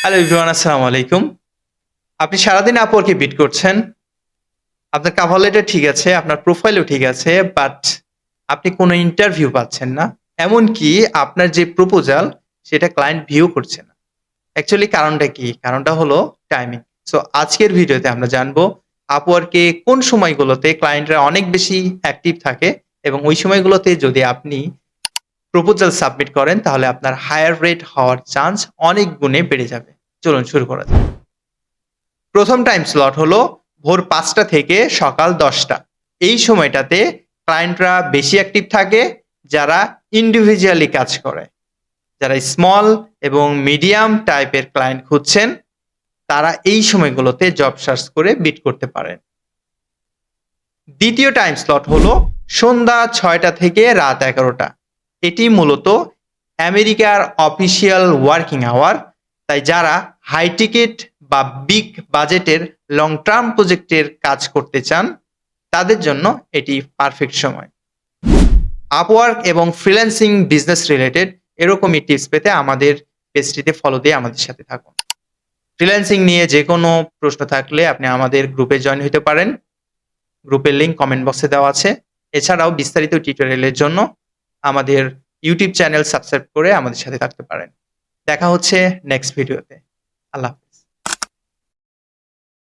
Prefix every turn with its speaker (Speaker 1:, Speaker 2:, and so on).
Speaker 1: Hello everyone, আসসালামু আলাইকুম। আপনি সারাদিন Upwork-এ বিট করছেন। আপনার কভার লেটার ঠিক আছে, আপনার প্রোফাইলও ঠিক আছে, বাট আপনি কোনো ইন্টারভিউ পাচ্ছেন না। এমনকি আপনার যে প্রপোজাল সেটা ক্লায়েন্ট ভিউ করছে না। অ্যাকচুয়ালি কারণটা কি? কারণটা হলো টাইমিং। সো আজকের ভিডিওতে আমরা জানবো Upwork-এ কোন সময়গুলোতে ক্লায়েন্টরা অনেক বেশি অ্যাক্টিভ থাকে এবং ওই সময়গুলোতে যদি আপনি প্রপোজাল সাবমিট করেন তাহলে আপনার হায়ার রেট হওয়ার চান্স অনেক গুণে বেড়ে যাবে। চলুন শুরু করা যাক। প্রথম টাইম স্লট হলো ভোর ৫টা থেকে সকাল ১০টা। এই সময়টাতে ক্লায়েন্টরা বেশি অ্যাক্টিভ থাকে যারা ইন্ডিভিজুয়ালি কাজ করে। যারা স্মল এবং মিডিয়াম টাইপের ক্লায়েন্ট খুঁজছেন, তারা এই সময়গুলোতে জব সার্চ করে বিড করতে পারেন। দ্বিতীয় টাইম স্লট হলো সন্ধ্যা ৬টা থেকে রাত ১১টা। এটি মূলত আমেরিকার অফিসিয়াল ওয়ার্কিং আওয়ার। তাই যারা হাই টিকেট বা বিগ বাজেটের লং টার্ম প্রজেক্টের কাজ করতে চান, তাদের জন্য এটি পারফেক্ট সময়। আপওয়ার্ক এবং ফ্রিল্যান্সিং বিজনেস রিলেটেড এরকমই টিপস পেতে আমাদের পেজটিতে ফলো দিয়ে আমাদের সাথে থাকুন। ফ্রিল্যান্সিং নিয়ে যে কোনো প্রশ্ন থাকলে আপনি আমাদের গ্রুপে জয়েন হতে পারেন। গ্রুপের লিংক কমেন্ট বক্সে দেওয়া আছে। এছাড়াও বিস্তারিত টিউটোরিয়ালের জন্য আমাদের ইউটিউব চ্যানেল সাবস্ক্রাইব করে আমাদের সাথে থাকতে পারেন। দেখা হচ্ছে নেক্সট ভিডিওতে। আল্লাহ